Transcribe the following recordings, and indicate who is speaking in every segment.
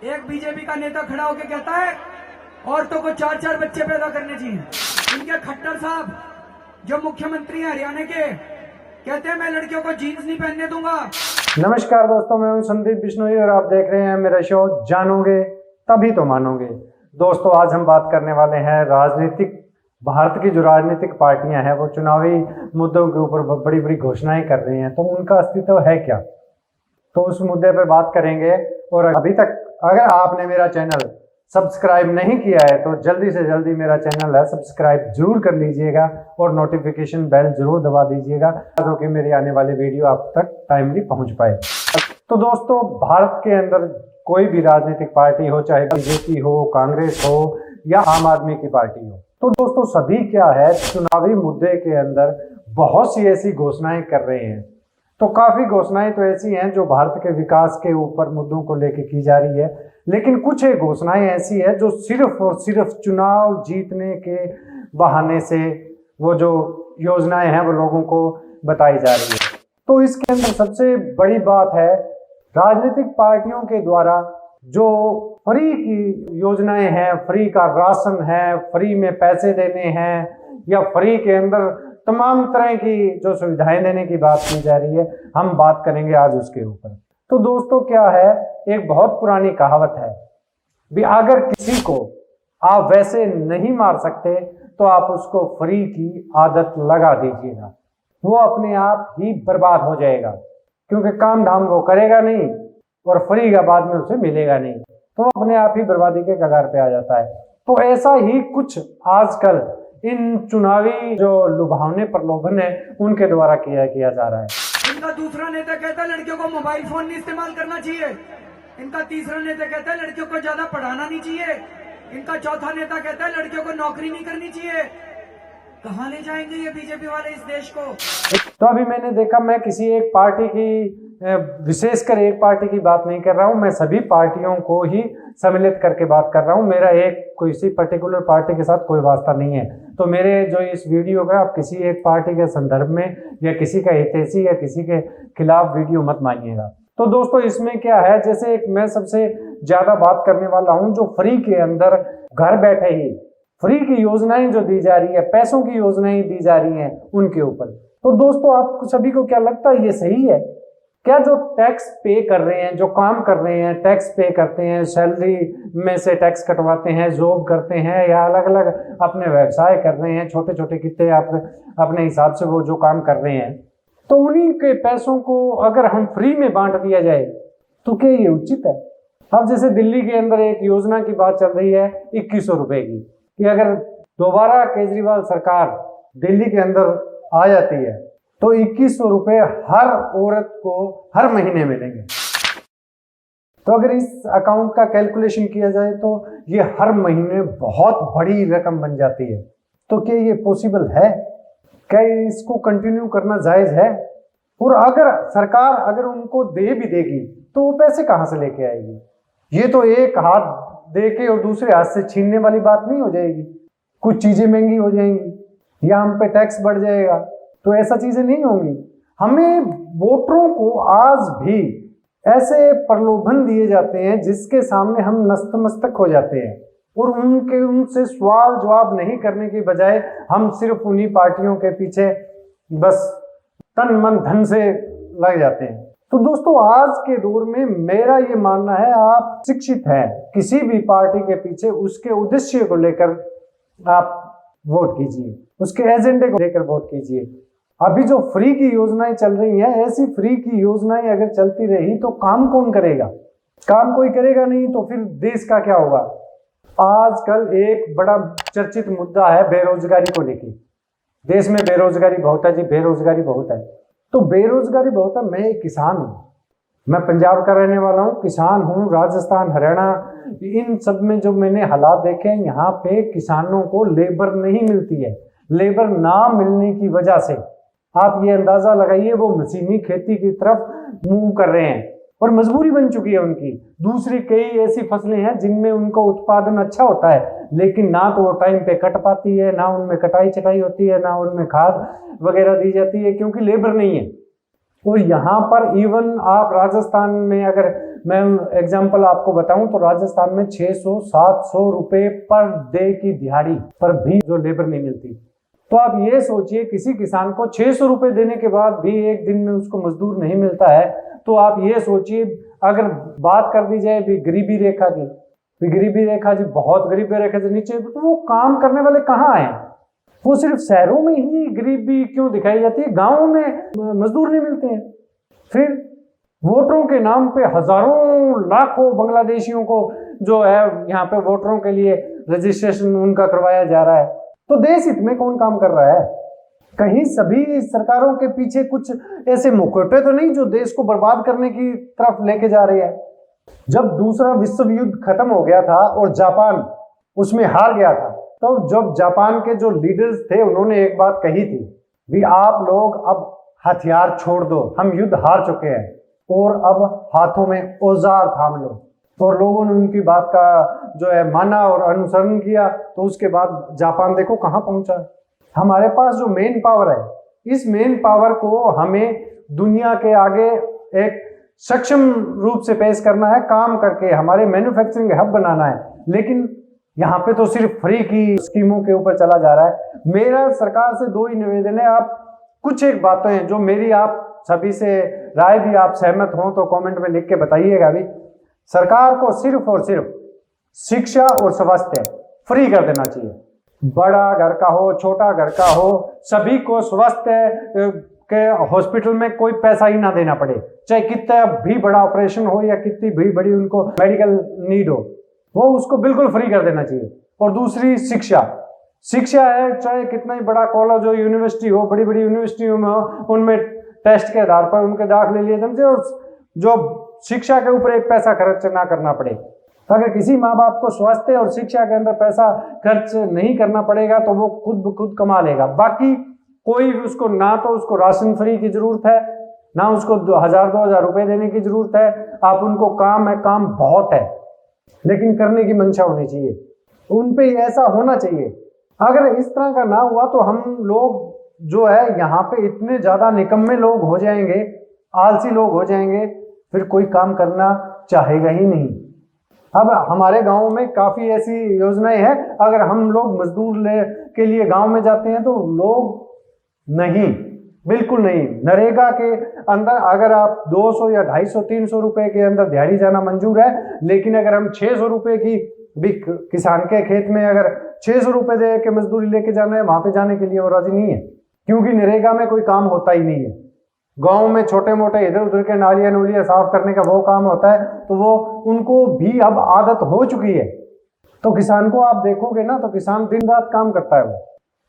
Speaker 1: एक बीजेपी का नेता खड़ा होकर कहता है औरतों को 4-4 बच्चे पैदा करने चाहिए। इनके खट्टर साहब जो मुख्यमंत्री हैं हरियाणा के, कहते हैं मैं लड़कियों को जीन्स नहीं पहनने दूंगा।
Speaker 2: नमस्कार दोस्तों, मैं हूं संदीप बिश्नोई और आप देख रहे हैं मेरा शो जानोगे तभी तो मानोगे। दोस्तों, आज हम बात करने वाले हैं भारत की जो राजनीतिक पार्टियां हैं वो चुनावी मुद्दों के ऊपर बड़ी बड़ी घोषणाएं कर रही हैं, तो उनका अस्तित्व है क्या, तो उस मुद्दे पर बात करेंगे। और अभी तक अगर आपने मेरा चैनल सब्सक्राइब नहीं किया है तो जल्दी से जल्दी मेरा चैनल है सब्सक्राइब जरूर कर लीजिएगा और नोटिफिकेशन बेल जरूर दबा दीजिएगा ताकि मेरी आने वाली वीडियो आप तक टाइमली पहुंच पाए। तो दोस्तों, भारत के अंदर कोई भी राजनीतिक पार्टी हो, चाहे बीजेपी हो, कांग्रेस हो या आम आदमी की पार्टी हो, तो दोस्तों सभी क्या है चुनावी मुद्दे के अंदर बहुत सी ऐसी घोषणाएं कर रहे हैं। तो काफी घोषणाएं तो ऐसी हैं जो भारत के विकास के ऊपर मुद्दों को लेकर की जा रही है, लेकिन कुछ एक घोषणाएं ऐसी है जो सिर्फ और सिर्फ चुनाव जीतने के बहाने से वो जो योजनाएं हैं वो लोगों को बताई जा रही है। तो इसके अंदर सबसे बड़ी बात है राजनीतिक पार्टियों के द्वारा जो फ्री की योजनाएं हैं, फ्री का राशन है, फ्री में पैसे देने हैं या फ्री के अंदर तमाम तरह की जो सुविधाएं देने की बात की जा रही है, हम बात करेंगे आज उसके ऊपर। तो दोस्तों क्या है, एक बहुत पुरानी कहावत है भी अगर किसी को आप वैसे नहीं मार सकते तो आप उसको फ्री की आदत लगा दीजिएगा, वो अपने आप ही बर्बाद हो जाएगा, क्योंकि काम धाम वो करेगा नहीं और फ्री का बाद में उसे मिलेगा नहीं, तो अपने आप ही बर्बादी के कगार पे आ जाता है। तो ऐसा ही कुछ आजकल इन चुनावी जो लुभावने प्रलोभन है उनके द्वारा किया जा रहा है।
Speaker 1: इनका दूसरा नेता कहता है लड़कियों को मोबाइल फोन नहीं इस्तेमाल करना चाहिए। इनका तीसरा नेता कहता है लड़कियों को ज्यादा पढ़ाना नहीं चाहिए। इनका चौथा नेता कहता है लड़कियों को नौकरी नहीं करनी चाहिए। कहाँ ले जाएंगे ये बीजेपी वाले इस देश को?
Speaker 2: तो अभी मैंने देखा, मैं किसी एक पार्टी की विशेषकर एक पार्टी की बात नहीं कर रहा हूं, मैं सभी पार्टियों को ही सम्मिलित करके बात कर रहा हूं। मेरा किसी पर्टिकुलर पार्टी के साथ कोई वास्ता नहीं है। तो मेरे जो इस वीडियो का आप किसी एक पार्टी के संदर्भ में या किसी का हितैषी या किसी के खिलाफ वीडियो मत मानिएगा। तो दोस्तों इसमें क्या है, जैसे मैं सबसे ज्यादा बात करने वाला हूं जो फ्री के अंदर घर बैठे ही फ्री की योजनाएं जो दी जा रही है, पैसों की योजनाएं दी जा रही हैं उनके ऊपर। तो दोस्तों आप सभी को क्या लगता है ये सही है क्या? जो टैक्स पे कर रहे हैं, जो काम कर रहे हैं, टैक्स पे करते हैं, सैलरी में से टैक्स कटवाते हैं, जॉब करते हैं या अलग अलग अपने व्यवसाय कर रहे हैं, छोटे छोटे कितने अपने हिसाब से वो जो काम कर रहे हैं, तो उन्हीं के पैसों को अगर हम फ्री में बांट दिया जाए तो क्या ये उचित है? अब जैसे दिल्ली के अंदर एक योजना की बात चल रही है 2100 रुपए की, कि अगर दोबारा केजरीवाल सरकार दिल्ली के अंदर आ जाती है तो 2100 रुपए हर औरत को हर महीने मिलेंगे। तो अगर इस अकाउंट का कैलकुलेशन किया जाए तो ये हर महीने बहुत बड़ी रकम बन जाती है। तो क्या ये पॉसिबल है? क्या इसको कंटिन्यू करना जायज है? और अगर सरकार उनको दे भी देगी तो वो पैसे कहाँ से लेके आएगी? ये तो एक हाथ दे के और दूसरे हाथ से छीनने वाली बात नहीं हो जाएगी। कुछ चीजें महंगी हो जाएंगी या हम पे टैक्स बढ़ जाएगा, तो ऐसा चीजें नहीं होंगी। हमें वोटरों को आज भी ऐसे प्रलोभन दिए जाते हैं जिसके सामने हम नतमस्तक हो जाते हैं और उनसे सवाल जवाब नहीं करने की बजाय हम सिर्फ उन्हीं पार्टियों के पीछे बस तन मन धन से लग जाते हैं। तो दोस्तों आज के दौर में मेरा ये मानना है, आप शिक्षित हैं, किसी भी पार्टी के पीछे उसके उद्देश्य को लेकर आप वोट कीजिए, उसके एजेंडे को लेकर वोट कीजिए। अभी जो फ्री की योजनाएं चल रही हैं, ऐसी फ्री की योजनाएं अगर चलती रही तो काम कौन करेगा? काम कोई करेगा नहीं, तो फिर देश का क्या होगा? आजकल एक बड़ा चर्चित मुद्दा है बेरोजगारी को लेकर। देश में बेरोजगारी बहुत है जी, बेरोजगारी बहुत है। तो बेरोजगारी बहुत है। मैं एक किसान हूँ, मैं पंजाब का रहने वाला हूँ, किसान हूँ, राजस्थान, हरियाणा, इन सब में जो मैंने हालात देखे हैं, यहाँ पे किसानों को लेबर नहीं मिलती है। लेबर ना मिलने की वजह से आप ये अंदाजा लगाइए वो मशीनी खेती की तरफ मूव कर रहे हैं और मजबूरी बन चुकी है उनकी। दूसरी कई ऐसी फसलें हैं जिनमें उनका उत्पादन अच्छा होता है, लेकिन ना तो वो टाइम पे कट पाती है, ना उनमें कटाई छटाई होती है, ना उनमें खाद वगैरह दी जाती है, क्योंकि लेबर नहीं है। और यहाँ पर इवन आप राजस्थान में अगर मैं एग्जांपल आपको बताऊं तो राजस्थान में 600-700 रुपए पर डे की दिहाड़ी पर भी जो लेबर नहीं मिलती। तो आप ये सोचिए, किसी किसान को 600 रुपए देने के बाद भी एक दिन में उसको मजदूर नहीं मिलता है, तो आप ये सोचिए अगर बात कर दी जाए भी गरीबी रेखा की, गरीबी रेखा जी बहुत गरीबी रेखा से नीचे, तो वो काम करने वाले कहाँ आए? वो सिर्फ शहरों में ही गरीबी क्यों दिखाई जाती है, गाँव में मजदूर नहीं मिलते हैं। फिर वोटरों के नाम पे हजारों लाखों बांग्लादेशियों को जो है यहाँ पे वोटरों के लिए रजिस्ट्रेशन उनका करवाया जा रहा है। तो देश हित में कौन काम कर रहा है? कहीं सभी सरकारों के पीछे कुछ ऐसे मुखौटे तो नहीं जो देश को बर्बाद करने की तरफ लेके जा रहे हैं। जब दूसरा विश्व युद्ध खत्म हो गया था और जापान उसमें हार गया था, तो जब जापान के जो लीडर्स थे उन्होंने एक बात कही थी भी आप लोग अब हथियार छोड़ दो, हम युद्ध हार चुके हैं और अब हाथों में औजार थाम लो। और लोगों ने उनकी बात का जो है माना और अनुसरण किया, तो उसके बाद जापान देखो कहाँ पहुंचा। हमारे पास जो मेन पावर है, इस मेन पावर को हमें दुनिया के आगे एक सक्षम रूप से पेश करना है, काम करके हमारे मैन्युफैक्चरिंग हब बनाना है। लेकिन यहाँ पे तो सिर्फ फ्री की स्कीमों के ऊपर चला जा रहा है। मेरा सरकार से दो ही निवेदन है, आप कुछ एक बातें हैं जो मेरी आप सभी से राय भी आप सहमत हो तो कमेंट में लिख के बताइएगा। भी सरकार को सिर्फ और सिर्फ शिक्षा और स्वास्थ्य फ्री कर देना चाहिए। बड़ा घर का हो छोटा घर का हो, सभी को स्वास्थ्य के हॉस्पिटल में कोई पैसा ही ना देना पड़े, चाहे कितना भी बड़ा ऑपरेशन हो या कितनी भी बड़ी उनको मेडिकल नीड हो, वो उसको बिल्कुल फ्री कर देना चाहिए। और दूसरी शिक्षा है, चाहे कितना ही बड़ा कॉलेज हो, यूनिवर्सिटी हो, बड़ी बड़ी यूनिवर्सिटियों में हो, उनमें टेस्ट के आधार पर उनके दाखिले लिए जाने और जो शिक्षा के ऊपर एक पैसा खर्च ना करना पड़े। अगर किसी माँ बाप को स्वास्थ्य और शिक्षा के अंदर पैसा खर्च नहीं करना पड़ेगा तो वो खुद कमा लेगा। बाकी कोई उसको ना तो उसको राशन फ्री की जरूरत है, ना उसको 1000-2000 रुपए देने की जरूरत है। आप उनको काम बहुत है, लेकिन करने की मंशा होनी चाहिए, उन पे ऐसा होना चाहिए। अगर इस तरह का ना हुआ तो हम लोग जो है यहाँ पे इतने ज्यादा निकम्मे लोग हो जाएंगे, आलसी लोग हो जाएंगे, फिर कोई काम करना चाहेगा ही नहीं। अब हमारे गांव में काफी ऐसी योजनाएं हैं, अगर हम लोग मजदूर के लिए गांव में जाते हैं तो लोग नहीं, बिल्कुल नहीं। नरेगा के अंदर अगर आप 200 या 250-300 रुपए के अंदर दिहाड़ी जाना मंजूर है, लेकिन अगर हम 600 रुपए की भी किसान के खेत में अगर 600 रुपए दे के मजदूरी लेके जाना है, वहां पे जाने के लिए वो राजी नहीं है, क्योंकि नरेगा में कोई काम होता ही नहीं है। गांव में छोटे मोटे इधर उधर के नालियां नूलियां साफ करने का वो काम होता है, तो वो उनको भी अब आदत हो चुकी है। तो किसान को आप देखोगे ना, तो किसान दिन रात काम करता है वो,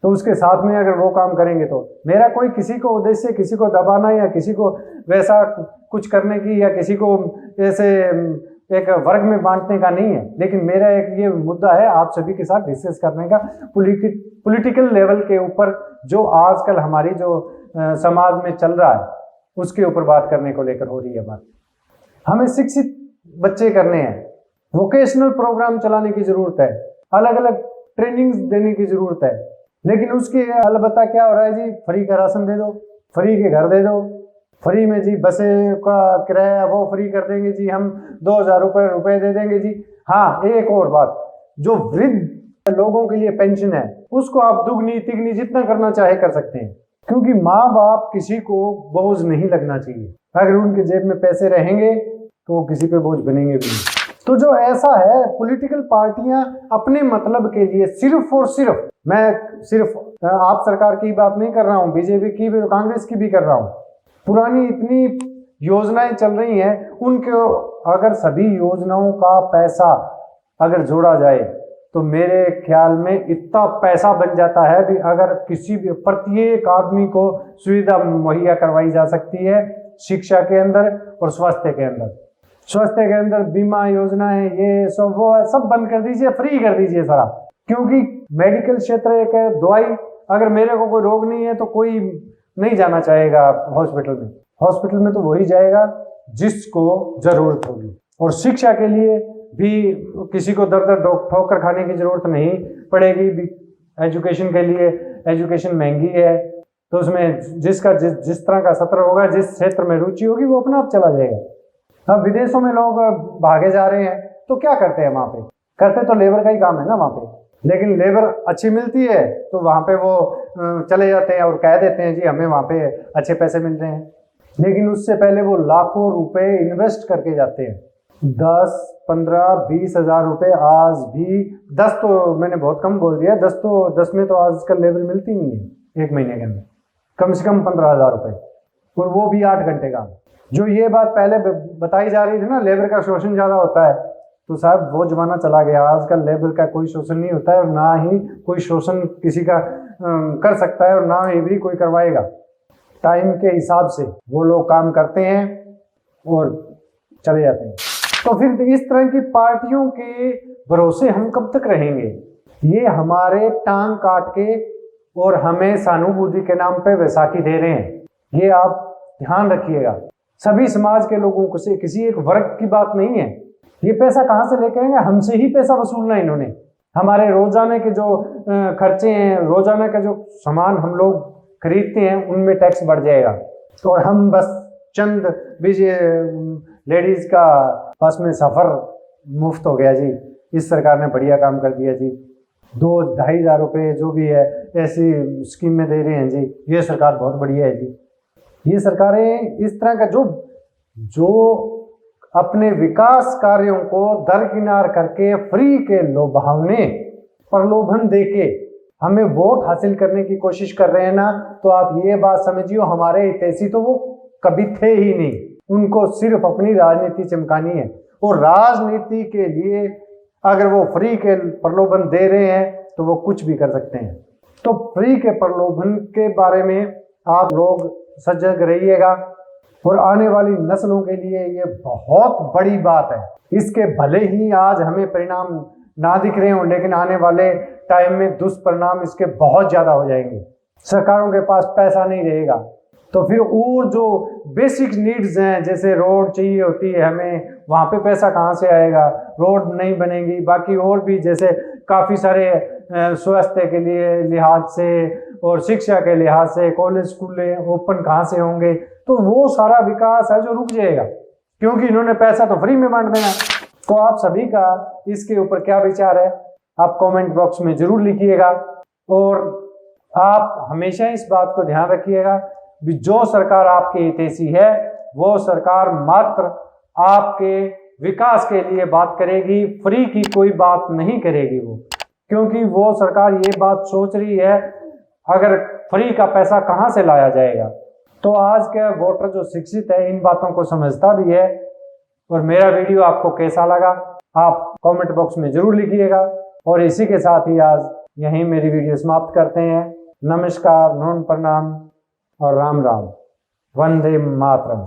Speaker 2: तो उसके साथ में अगर वो काम करेंगे तो मेरा कोई किसी को उद्देश्य किसी को दबाना या किसी को वैसा कुछ करने की या किसी को ऐसे एक वर्ग में बांटने का नहीं है। लेकिन मेरा एक ये मुद्दा है आप सभी के साथ डिस्कस करने का, पॉलिटिकल लेवल के ऊपर जो आजकल हमारी जो समाज में चल रहा है उसके ऊपर बात करने को लेकर हो रही है बात। हमें शिक्षित बच्चे करने हैं, वोकेशनल प्रोग्राम चलाने की जरूरत है, अलग अलग ट्रेनिंग्स देने की जरूरत है। लेकिन उसके अलबत्ता क्या हो रहा है जी, फ्री का राशन दे दो, फ्री के घर दे दो, फ्री में जी बसें का किराया वो फ्री कर देंगे जी, हम 2000 रुपए दे देंगे जी। हाँ, एक और बात, जो वृद्ध लोगों के लिए पेंशन है उसको आप दुगनी तिगनी जितना करना चाहे कर सकते हैं, क्योंकि माँ बाप किसी को बोझ नहीं लगना चाहिए। अगर उनके जेब में पैसे रहेंगे तो वो किसी पे बोझ बनेंगे भी नहीं। तो जो ऐसा है, पॉलिटिकल पार्टियां अपने मतलब के लिए सिर्फ और सिर्फ, मैं सिर्फ आप सरकार की बात नहीं कर रहा हूँ, बीजेपी की भी कांग्रेस की भी कर रहा हूँ, पुरानी इतनी योजनाएं चल रही हैं, उनके अगर सभी योजनाओं का पैसा अगर जोड़ा जाए तो मेरे ख्याल में इतना पैसा बन जाता है भी अगर किसी भी प्रत्येक आदमी को सुविधा मुहैया करवाई जा सकती है शिक्षा के अंदर और स्वास्थ्य के अंदर। स्वास्थ्य के अंदर बीमा योजनाएं ये सब वो सब बंद कर दीजिए, फ्री कर दीजिए सारा, क्योंकि मेडिकल क्षेत्र एक है, दवाई अगर मेरे को कोई रोग नहीं है तो कोई नहीं जाना चाहेगा हॉस्पिटल में। हॉस्पिटल में तो वही जाएगा जिसको जरूरत होगी। और शिक्षा के लिए भी किसी को दर दर ठोकर खाने की जरूरत नहीं पड़ेगी। एजुकेशन के लिए एजुकेशन महंगी है, तो उसमें जिसका जिस तरह का सत्र होगा, जिस क्षेत्र में रुचि होगी वो अपना आप चला जाएगा। अब विदेशों में लोग भागे जा रहे हैं तो क्या करते हैं वहाँ पे? करते तो लेबर का ही काम है ना वहाँ पे, लेकिन लेबर अच्छी मिलती है तो वहाँ पे वो चले जाते हैं और कह देते हैं जी हमें वहाँ पे अच्छे पैसे मिल रहे हैं, लेकिन उससे पहले वो लाखों रुपए इन्वेस्ट करके जाते हैं। 10, 15, 20 हज़ार रुपये आज भी, 10 तो मैंने बहुत कम बोल दिया, 10 में तो आजकल लेबर मिलती नहीं है एक महीने के अंदर, कम से कम 15,000 रुपये, और वो भी 8 घंटे का। जो ये बात पहले बताई जा रही थी ना, लेबर का शोषण ज़्यादा होता है, तो साहब वो जमाना चला गया। आजकल लेबर का कोई शोषण नहीं होता है और ना ही कोई शोषण किसी का कर सकता है और ना ही भी कोई करवाएगा। टाइम के हिसाब से वो लोग काम करते हैं और चले जाते हैं। तो फिर इस तरह की पार्टियों के भरोसे हम कब तक रहेंगे? ये हमारे टांग काट के और हमें सहानुभूति के नाम पे वैसाखी दे रहे हैं, ये आप ध्यान रखिएगा। सभी समाज के लोगों को से किसी एक वर्ग की बात नहीं है। ये पैसा कहाँ से लेके आएंगे? हमसे ही पैसा वसूलना है इन्होंने। हमारे रोजाना के जो खर्चे हैं, रोजाना का जो सामान हम लोग खरीदते हैं उनमें टैक्स बढ़ जाएगा और हम बस चंद लेडीज का बस में सफर मुफ्त हो गया जी। इस सरकार ने बढ़िया काम कर दिया जी, 2-2.5 हज़ार रुपये जो भी है ऐसी स्कीमें दे रहे हैं जी, ये सरकार बहुत बढ़िया है जी। ये सरकारें इस तरह का जो अपने विकास कार्यों को दरकिनार करके फ्री के लोभावने प्रलोभन देके हमें वोट हासिल करने की कोशिश कर रहे हैं ना, तो आप ये बात समझियो हमारे हितैषी तो वो कभी थे ही नहीं। उनको सिर्फ अपनी राजनीति चमकानी है और राजनीति के लिए अगर वो फ्री के प्रलोभन दे रहे हैं तो वो कुछ भी कर सकते हैं। तो फ्री के प्रलोभन के बारे में आप लोग सजग रहिएगा और आने वाली नस्लों के लिए ये बहुत बड़ी बात है। इसके भले ही आज हमें परिणाम ना दिख रहे हों, लेकिन आने वाले टाइम में दुष्परिणाम इसके बहुत ज़्यादा हो जाएंगे। सरकारों के पास पैसा नहीं रहेगा तो फिर और जो बेसिक नीड्स हैं, जैसे रोड चाहिए होती है हमें, वहाँ पे पैसा कहाँ से आएगा? रोड नहीं बनेगी। बाकी और भी जैसे काफ़ी सारे स्वास्थ्य के लिए लिहाज से और शिक्षा के लिहाज से कॉलेज स्कूल ओपन कहाँ से होंगे? तो वो सारा विकास है जो रुक जाएगा, क्योंकि इन्होंने पैसा तो फ्री में बांट देना। तो आप सभी का इसके ऊपर क्या विचार है आप कमेंट बॉक्स में जरूर लिखिएगा और आप हमेशा इस बात को ध्यान रखिएगा कि जो सरकार आपके हितैषी है वो सरकार मात्र आपके विकास के लिए बात करेगी, फ्री की कोई बात नहीं करेगी वो, क्योंकि वो सरकार ये बात सोच रही है अगर फ्री का पैसा कहाँ से लाया जाएगा। तो आज का वोटर जो शिक्षित है इन बातों को समझता भी है। और मेरा वीडियो आपको कैसा लगा आप कमेंट बॉक्स में जरूर लिखिएगा। और इसी के साथ ही आज यहीं मेरी वीडियो समाप्त करते हैं। नमस्कार, नमन, प्रणाम और राम राम। वंदे मातरम।